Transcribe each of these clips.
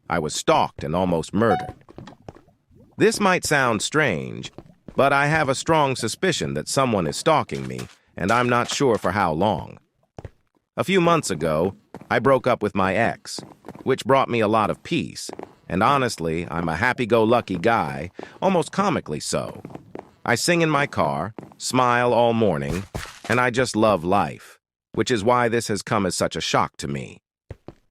I was stalked and almost murdered. This might sound strange, but I have a strong suspicion that someone is stalking me, and I'm not sure for how long. A few months ago, I broke up with my ex, which brought me a lot of peace, and honestly, I'm a happy-go-lucky guy, almost comically so. I sing in my car, smile all morning, and I just love life, which is why this has come as such a shock to me.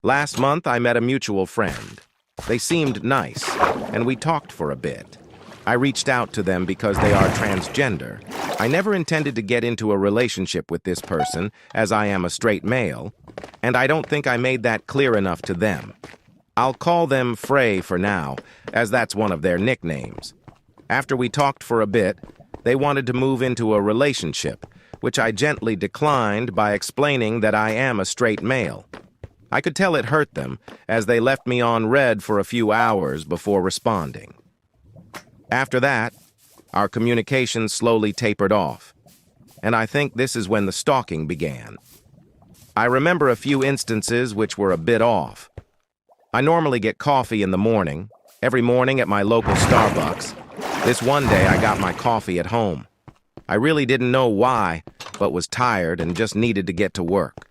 Last month, I met a mutual friend. They seemed nice, and we talked for a bit. I reached out to them because they are transgender. I never intended to get into a relationship with this person, as I am a straight male, and I don't think I made that clear enough to them. I'll call them Frey for now, as that's one of their nicknames. After we talked for a bit, they wanted to move into a relationship, which I gently declined by explaining that I am a straight male. I could tell it hurt them, as they left me on red for a few hours before responding. After that, our communication slowly tapered off, and I think this is when the stalking began. I remember a few instances which were a bit off. I normally get coffee in the morning, every morning at my local Starbucks. This one day I got my coffee at home. I really didn't know why, but was tired and just needed to get to work.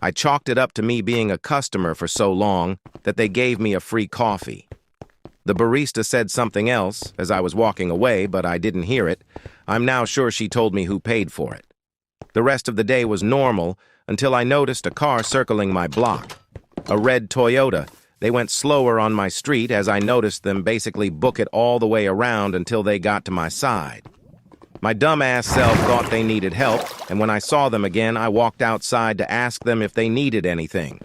I chalked it up to me being a customer for so long that they gave me a free coffee. The barista said something else as I was walking away, but I didn't hear it. I'm now sure she told me who paid for it. The rest of the day was normal until I noticed a car circling my block. A red Toyota. They went slower on my street as I noticed them basically book it all the way around until they got to my side. My dumbass self thought they needed help, and when I saw them again, I walked outside to ask them if they needed anything.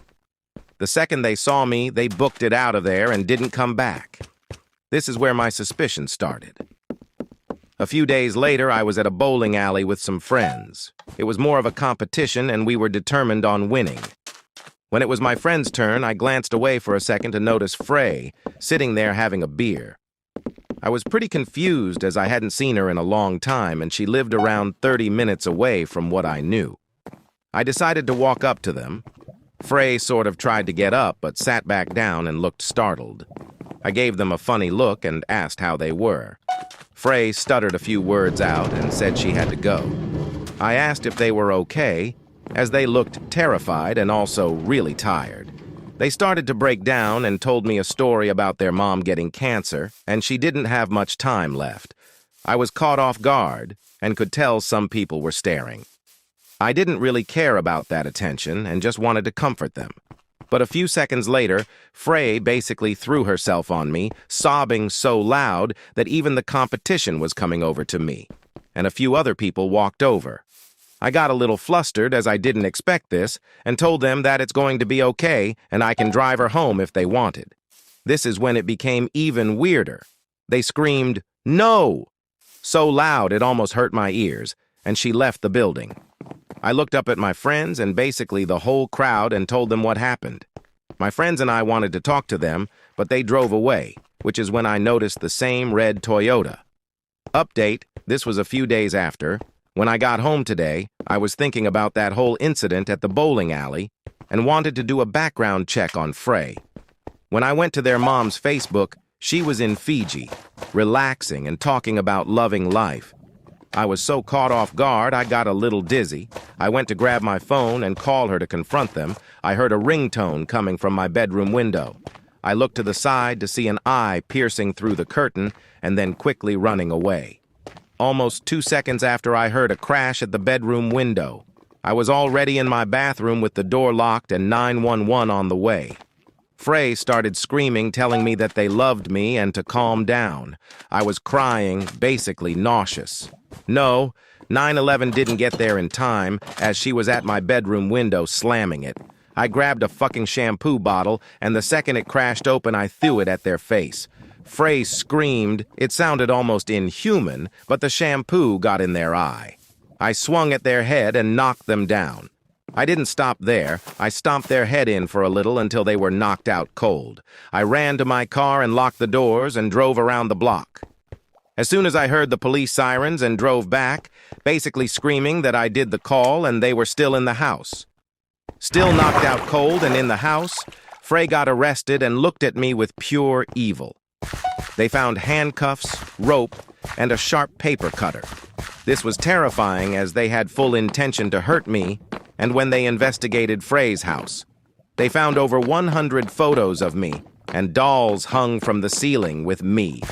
The second they saw me, they booked it out of there and didn't come back. This is where my suspicion started. A few days later, I was at a bowling alley with some friends. It was more of a competition, and we were determined on winning. When it was my friend's turn, I glanced away for a second to notice Frey sitting there having a beer. I was pretty confused as I hadn't seen her in a long time, and she lived around 30 minutes away from what I knew. I decided to walk up to them. Frey sort of tried to get up, but sat back down and looked startled. I gave them a funny look and asked how they were. Frey stuttered a few words out and said she had to go. I asked if they were okay, as they looked terrified and also really tired. They started to break down and told me a story about their mom getting cancer, and she didn't have much time left. I was caught off guard and could tell some people were staring. I didn't really care about that attention and just wanted to comfort them. But a few seconds later, Frey basically threw herself on me, sobbing so loud that even the competition was coming over to me, and a few other people walked over. I got a little flustered as I didn't expect this and told them that it's going to be okay and I can drive her home if they wanted. This is when it became even weirder. They screamed, "No!" so loud it almost hurt my ears, and she left the building. I looked up at my friends and basically the whole crowd and told them what happened. My friends and I wanted to talk to them, but they drove away, which is when I noticed the same red Toyota. Update, this was a few days after. When I got home today, I was thinking about that whole incident at the bowling alley and wanted to do a background check on Frey. When I went to their mom's Facebook, she was in Fiji, relaxing and talking about loving life. I was so caught off guard, I got a little dizzy. I went to grab my phone and call her to confront them. I heard a ringtone coming from my bedroom window. I looked to the side to see an eye piercing through the curtain and then quickly running away. Almost 2 seconds after I heard a crash at the bedroom window. I was already in my bathroom with the door locked and 911 on the way. Frey started screaming, telling me that they loved me and to calm down. I was crying, basically nauseous. No, 911 didn't get there in time, as she was at my bedroom window slamming it. I grabbed a fucking shampoo bottle, and the second it crashed open, I threw it at their face. Frey screamed. It sounded almost inhuman, but the shampoo got in their eye. I swung at their head and knocked them down. I didn't stop there. I stomped their head in for a little until they were knocked out cold. I ran to my car and locked the doors and drove around the block. As soon as I heard the police sirens and drove back, basically screaming that I did the call and they were still in the house. Still knocked out cold and in the house, Frey got arrested and looked at me with pure evil. They found handcuffs, rope, and a sharp paper cutter. This was terrifying as they had full intention to hurt me, and when they investigated Frey's house, they found over 100 photos of me and dolls hung from the ceiling with me.